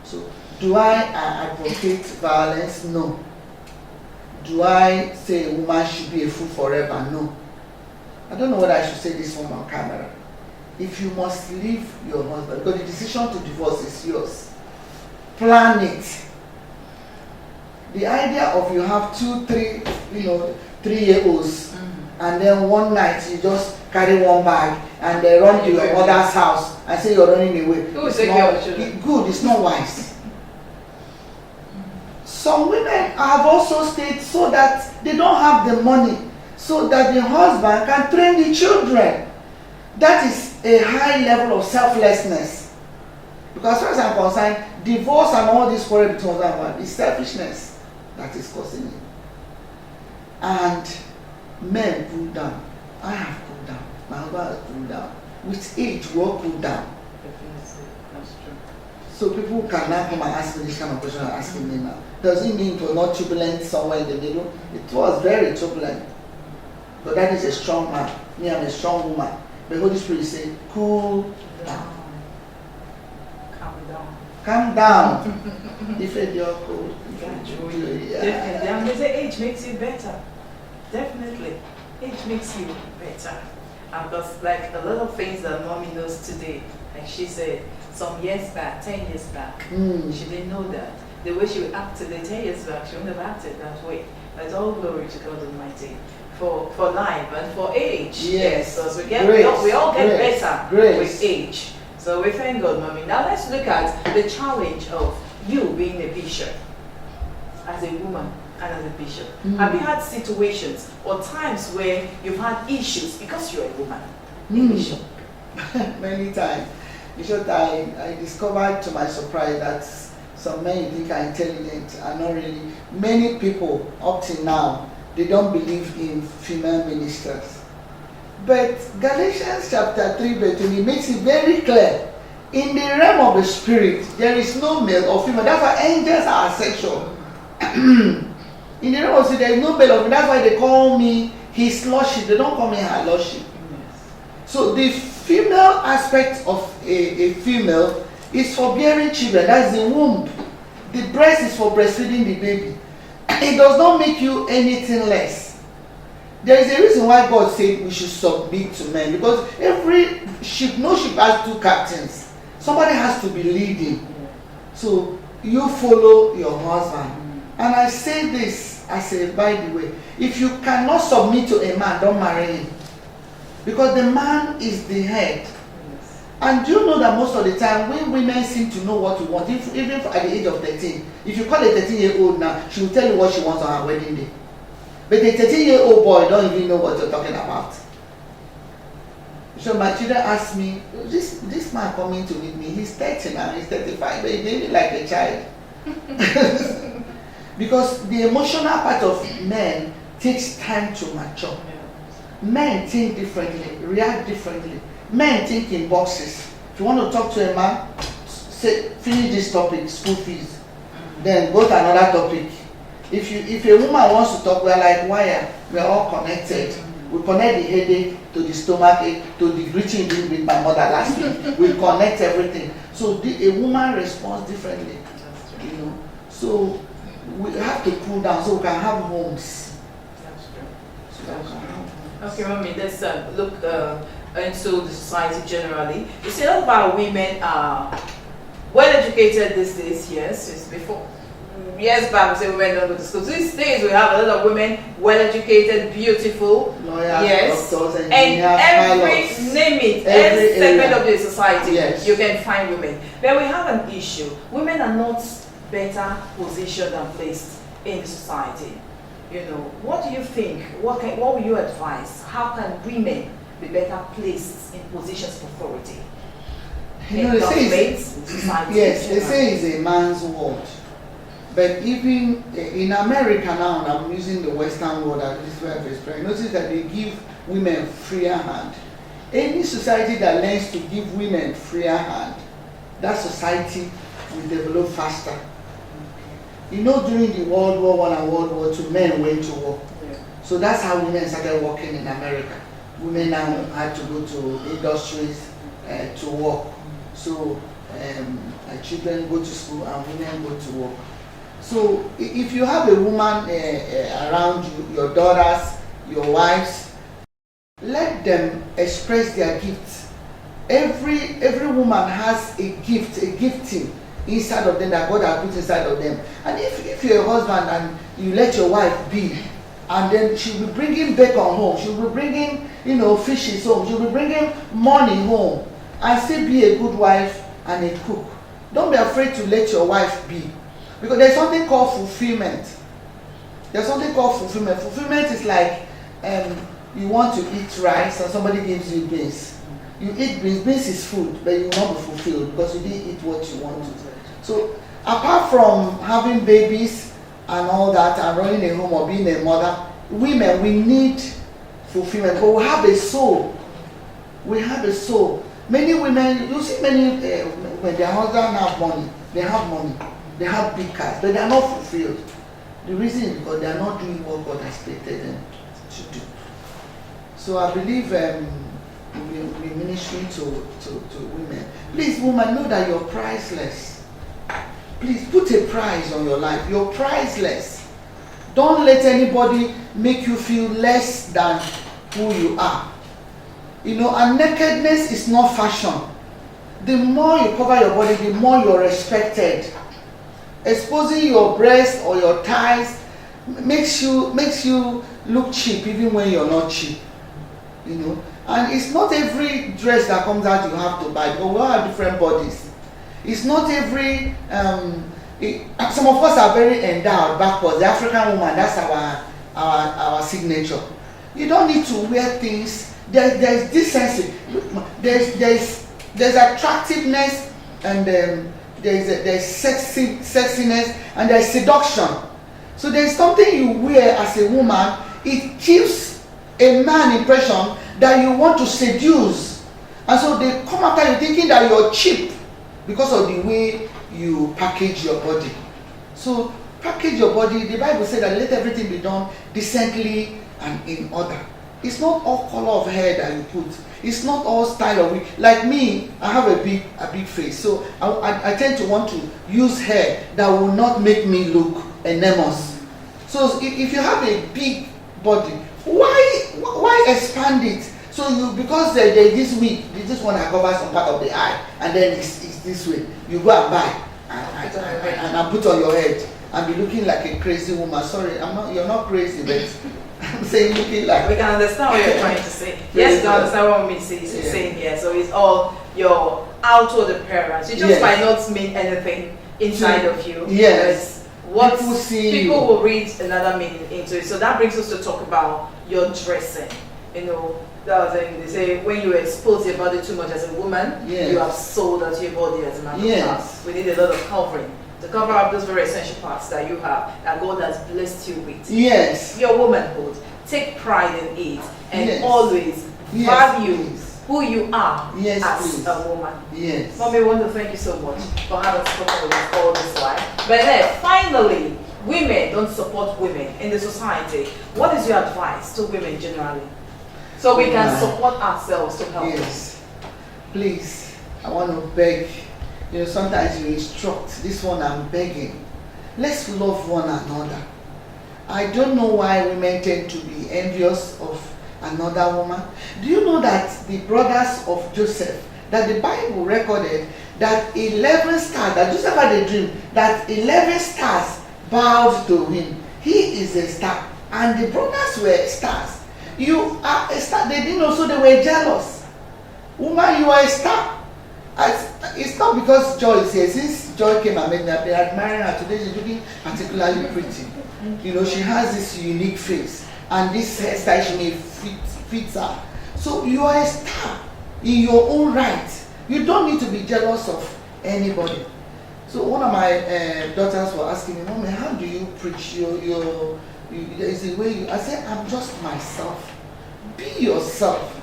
So, do I advocate violence? No. Do I say a woman should be a fool forever? No. I don't know whether I should say this one on camera. If you must leave your husband, because the decision to divorce is yours, plan it. The idea of you have 2, 3, 3-year-olds, and then one night you just carry one bag and they run to your mother's house and say you're running away. Who will take care of children? Good, it's not wise. Some women have also stayed so that they don't have the money, so that the husband can train the children. That is a high level of selflessness. Because as far as I'm concerned, divorce and all this quarrel between husband and wife is selfishness that is causing it. And men cool down. I have cooled down. My husband has cooled down. With age, we all cool down. Definitely, that's true. So people can now come and ask me this kind of question I'm asking me now. Does it mean it was not turbulent somewhere in the middle? It was very turbulent. But that is a strong man. Me, I'm a strong woman. The Holy Spirit said, cool down. Calm down. Calm down. If you're cool. Definitely. And they say age makes you better. Definitely. Age makes you better. And because like a lot of things that mommy knows today, like she said, some years back, 10 years back, she didn't know that. The way she acted 10 years back, she wouldn't have acted that way. But all glory to God Almighty for life and for age. Yes. So Grace. we all get Grace. better Grace. with age. So we thank God, mommy. Now let's look at the challenge of you being a bishop, as a woman and as a bishop. Have you had situations or times where you've had issues because you're a woman, a bishop? Many times. Bishop, I discovered to my surprise that some men you think are intelligent are not really. Many people up till now, they don't believe in female ministers. But Galatians chapter 3 verse 20 makes it very clear. In the realm of the spirit, there is no male or female. That's why angels are asexual. In the realm of the spirit, there is no male or female. That's why they call me his lordship. They don't call me her lordship. So the female aspect of a female is for bearing children. That's the womb. The breast is for breastfeeding the baby. It does not make you anything less. There is a reason why God said we should submit to men, because every ship, no ship has 2 captains. Somebody has to be leading. So you follow your husband. And I say this, I say, by the way, if you cannot submit to a man, don't marry him. Because the man is the head. And do you know that most of the time when women seem to know what to want, even at the age of 13, if you call a 13-year-old now, she will tell you what she wants on her wedding day. But a 13-year-old boy don't even know what you're talking about. So my children ask me, this man coming to meet me, he's 30 now, he's 35, but he made me like a child. Because the emotional part of men takes time to mature. Men think differently, react differently. Men think in boxes. If you want to talk to a man, say, finish this topic, school fees. Then go to another topic. If a woman wants to talk, we're like wire. We're all connected. We connect the headache to the stomach ache to the greeting you did with my mother last week. We connect everything. So a woman responds differently. You know. So we have to cool down so we can have homes. That's true. So that we can have homes. Okay, mommy, let's look into the society generally. You see, a lot of our women are well educated these days, yes. It's before years back we say women don't go to school. These days we have a lot of women well educated, beautiful, lawyers, yes, doctors, and engineers, pilots. name it, Every every segment area of the society, yes, you can find women. But we have an issue. Women are not better positioned and placed in the society. You know, what do you think? What will you advise? How can women be better placed in positions of authority? You know, they say society. yes, they say it's a man's world. But even in America now, and I'm using the Western world at least where I've experienced, notice that they give women freer hand. Any society that learns to give women freer hand, that society will develop faster. You know, during the World War I and World War II, men went to war. Yeah. So that's how women started working in America. Women now had to go to industries to work. So my children go to school and women go to work. So if you have a woman around you, your daughters, your wives, let them express their gifts. Every woman has a gift, a gifting inside of them that God has put inside of them. And if you're a husband and you let your wife be, and then she'll be bringing bacon home, she'll be bringing, fishes home, she'll be bringing money home, and still be a good wife and a cook. Don't be afraid to let your wife be. Because there's something called fulfillment. There's something called fulfillment. Fulfillment is like you want to eat rice and somebody gives you beans. You eat beans. Beans is food, but you will not be fulfilled because you didn't eat what you want to. So apart from having babies and all that and running a home or being a mother, women, we need fulfillment. But we have a soul. We have a soul. Many women, you see many, when their husband have money, they have big cars, but they are not fulfilled. The reason is because they are not doing what God has created them to do. So I believe we're ministering to women. Please, woman, know that you're priceless. Please put a price on your life. You're priceless. Don't let anybody make you feel less than who you are. And nakedness is not fashion. The more you cover your body, the more you're respected. Exposing your breast or your thighs makes you look cheap even when you're not cheap. And it's not every dress that comes out you have to buy, but we all have different bodies. It's not every some of us are very endowed backwards. The African woman, that's our signature. You don't need to wear things. There's decency. There's attractiveness, and there's sexiness, and there's seduction. So there's something you wear as a woman. It gives a man impression that you want to seduce, and so they come after you thinking that you're cheap because of the way you package your body. So package your body. The Bible said that let everything be done decently and in order. It's not all color of hair that you put. It's not all style of wig. Like me, I have a big face, so I tend to want to use hair that will not make me look enormous. So if you have a big body, why expand it? So because there's this wig, this one that covers some part of the eye, and then it's this way. You go and buy and put on your head and be looking like a crazy woman. Sorry, you're not crazy, but I'm saying looking like. We can understand what you're trying to say. Yes, we understand what Miss is saying here. So it's all your outward appearance. You just might not mean anything inside of you. Yes. What people will read another meaning into it. So that brings us to talk about your dressing. They say when you expose your body too much as a woman, you have sold out your body as a man of God. We need a lot of covering to cover up those very essential parts that you have, that God has blessed you with. Yes. Your womanhood. Take pride in it and always value who you are as a woman. Yes. Mommy, I want to thank you so much for having spoken with us all this while. But then finally, women don't support women in the society. What is your advice to women generally? So we can support ourselves to help. Yes. Please, I want to beg. Sometimes you instruct. This one I'm begging. Let's love one another. I don't know why women tend to be envious of another woman. Do you know that the brothers of Joseph, that the Bible recorded that 11 stars, that Joseph had a dream, that 11 stars bowed to him. He is a star. And the brothers were stars. You are a star. They didn't know, so they were jealous. Woman, you are a star. It's not because Joy is here. Since Joy came and met me, I've been admiring her. Today she's looking particularly pretty. She has this unique face. And this hairstyle she made fits her. So you are a star in your own right. You don't need to be jealous of anybody. So one of my daughters were asking me, Mommy, how do you preach? There is a way I said, I'm just myself. Be yourself.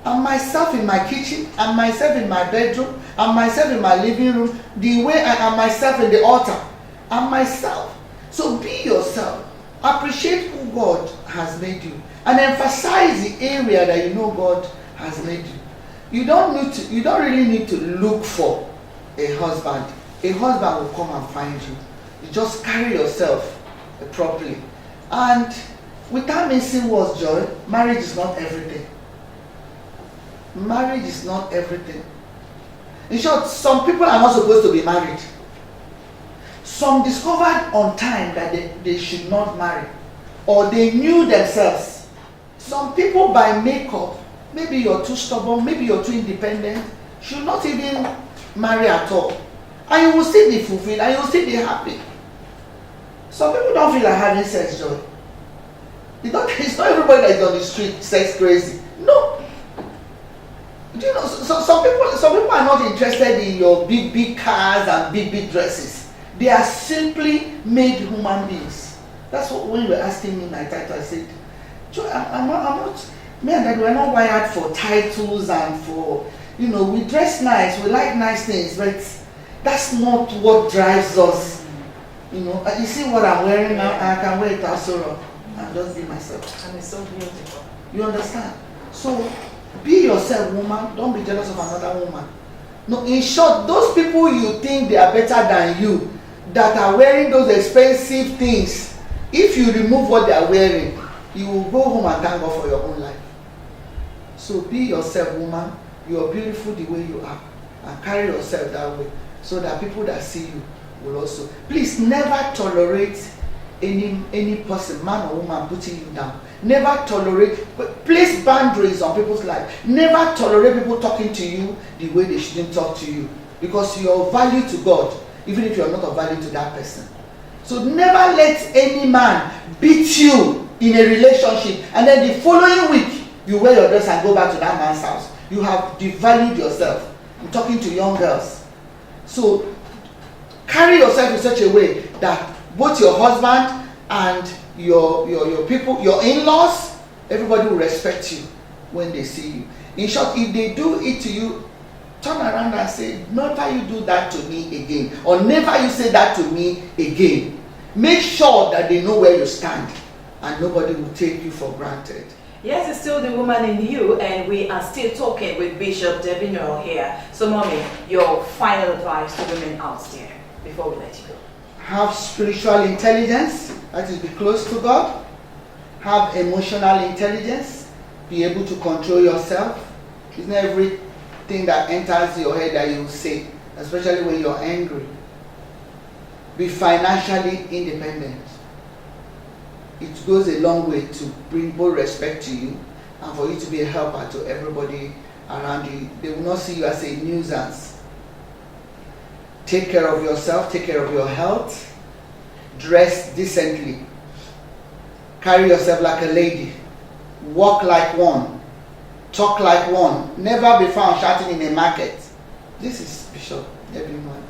I'm myself in my kitchen. I'm myself in my bedroom. I'm myself in my living room. The way I am myself in the altar. I'm myself. So be yourself. Appreciate who God has made you. And emphasize the area that you know God has made you. You don't really need to look for a husband will come and find you. You just carry yourself properly. And without missing words, Joy, marriage is not everything. Marriage is not everything. In short, some people are not supposed to be married. Some discovered on time that they should not marry, or they knew themselves. Some people by makeup, maybe you're too stubborn, maybe you're too independent, should not even marry at all. And you will still be fulfilled and you will still be happy. Some people don't feel like having sex, Joy. It's not everybody that is on the street sex crazy. No. Do you know, some people are not interested in your big cars and big dresses. They are simply made human beings. That's what, when you were asking me my title, I said, Joy, I'm not, me and Dad, we're not wired for titles and for, we dress nice, we like nice things, but that's not what drives us. You see what I'm wearing now, I can wear it also and just be myself. And it's so beautiful. You understand? So, be yourself, woman. Don't be jealous of another woman. No, in short, those people you think they are better than you, that are wearing those expensive things, if you remove what they are wearing, you will go home and thank God for your own life. So be yourself, woman. You are beautiful the way you are, and carry yourself that way, so that people that see you will also. Please never tolerate any person, man or woman, putting you down. Never tolerate, place boundaries on people's life. Never tolerate people talking to you the way they shouldn't talk to you, because you are of value to God, even if you are not of value to that person. So never let any man beat you in a relationship, and then the following week you wear your dress and go back to that man's house. You have devalued yourself. I'm talking to young girls. So carry yourself in such a way that both your husband and your people, your in-laws, everybody will respect you when they see you. In short, if they do it to you, turn around and say, never you do that to me again, or never you say that to me again. Make sure that they know where you stand, and nobody will take you for granted. Yes, it's still the woman in you, and we are still talking with Bishop Debbie Noel here. So, Mommy, your final advice to women out there before we let you go. Have spiritual intelligence, that is, be close to God. Have emotional intelligence, be able to control yourself. It's not everything that enters your head that you say, especially when you're angry. Be financially independent. It goes a long way to bring both respect to you and for you to be a helper to everybody around you. They will not see you as a nuisance. Take care of yourself, take care of your health, dress decently, carry yourself like a lady, walk like one, talk like one, never be found shouting in a market. This is Bishop Debbie Noel.